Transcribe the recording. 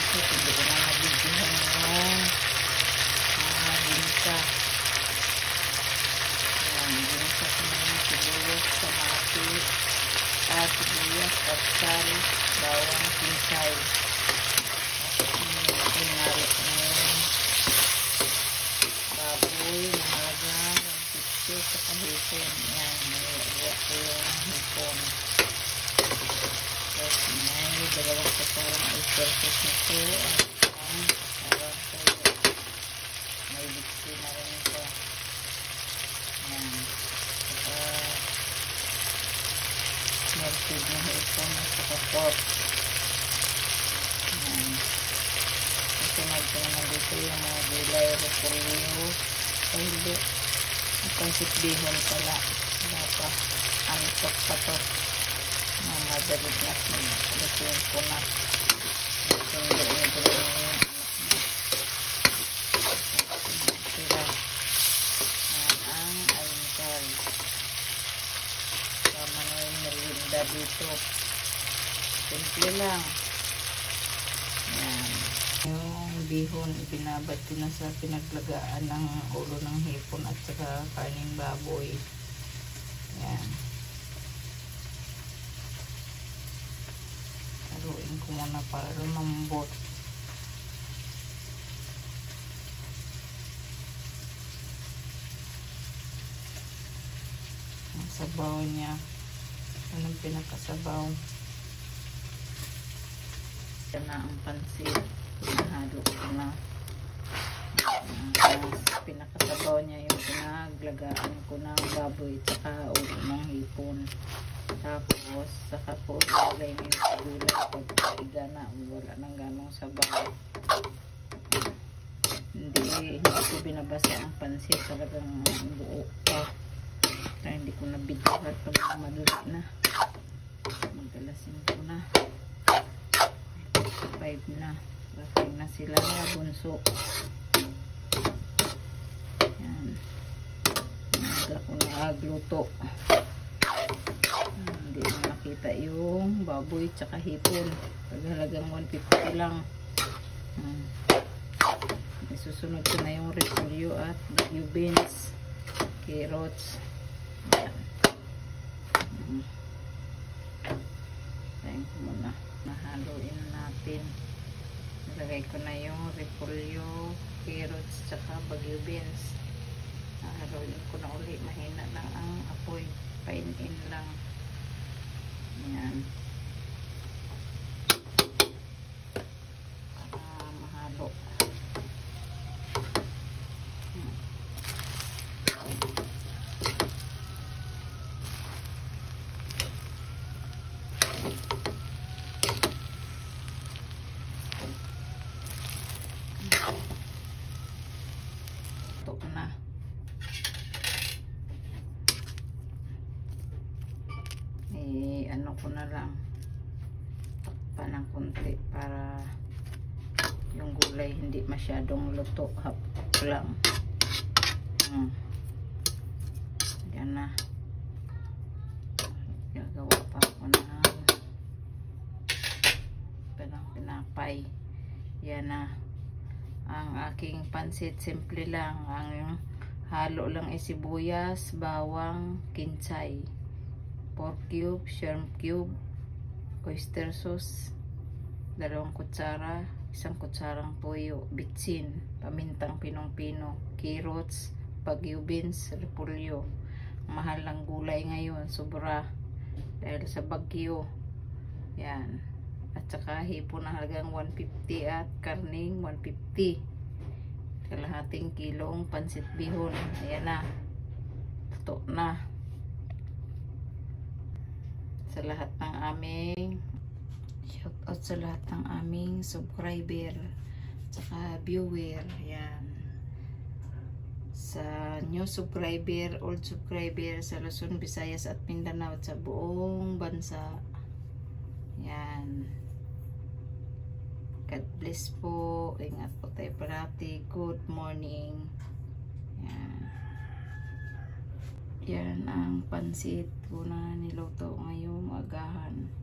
pansit. Hindi ko na nabigyan yung ginisa. Yan, ginisa ko na yung sibuyas, kamatis, at sibuyas, patsal, bawang, pinsay. Pinari ko na yung baboy na halagang 150 sa kahipon. Yan, nilagyan ko yung hipon. Tapos may dalawang kasarang oyster sauce na po at ang kasarang toyo. May bitsi na rin ito. Yan. Saka melted na hipon at saka pork. Yan. Sunod ko naman dito yung mga gulay, repolyo, ay hindi, pansit bihon pala, wala pa, antok pa to, mga madalit na lutuin ko na, sundo yung gulay yung sila, ang almusal, sama na yung merienda dito, simple lang. Yan. Yung bihon, ibinabad ko na sa pinaglagaan ng ulo ng hipon at saka karning baboy. Yan. Haluin ko muna para lumambot. Ang sabaw niya. Anong pinakasabaw? Yan na ang pansit. Pinahalo ko na. Pinakasabaw niya yung pinaglagaan ko ng baboy at saka ulo ng hipon. Tapos saka po ilagay na yung gulay pagkaiga na wala nang ganong sabaw. Hindi ko binabasa ang pansit, talagang buo pa. Kaya hindi ko nabidyohan pag madali na. Magdalasin ko na. 5 na. Rating na sila na bunso. Yan. Naga ko na agluto. Hindi na nakita yung baboy tsaka hipon. Paghalagang 150 lang. Isusunod ko na yung repolyo at bagyo beans, carrots. Yan. Tayo ko muna. Nahaluin natin. Nilagay ko na yung repolyo, carrots, tsaka bagyo beans. Nahaluin ko na uli. Mahina lang ang apoy. Painin lang. Yan. Para mahalo. Ito na. Ano ko na lang. Takpan ng konti para yung gulay hindi masyadong luto. Hapok lang. Yan na. Gagawa pa ako ng pinapay. Yan na. Ang aking pansit, simple lang. Ang halo lang ay sibuyas, bawang, kinsay, pork cube, shrimp cube, oyster sauce, 2 kutsara, 1 kutsarang toyo, bitsin, pamintang pinong-pino, carrots, bagyo beans, repolyo. Mahal ng gulay ngayon, sobra dahil sa bagyo. Yan. At saka hipon na halagang 150 at karning 150. Kalahating kilong pansit bihon. Ayan na. Ito na. Sa lahat ng aming shout out sa lahat ng aming subscriber saka viewer. Ayan. Sa new subscriber, old subscriber sa Luzon, Visayas at Mindanao at sa buong bansa. Yan. God bless po. Ingat po tayo parati. Good morning. Yan. Yan ang pansit ko na niluto ngayong agahan.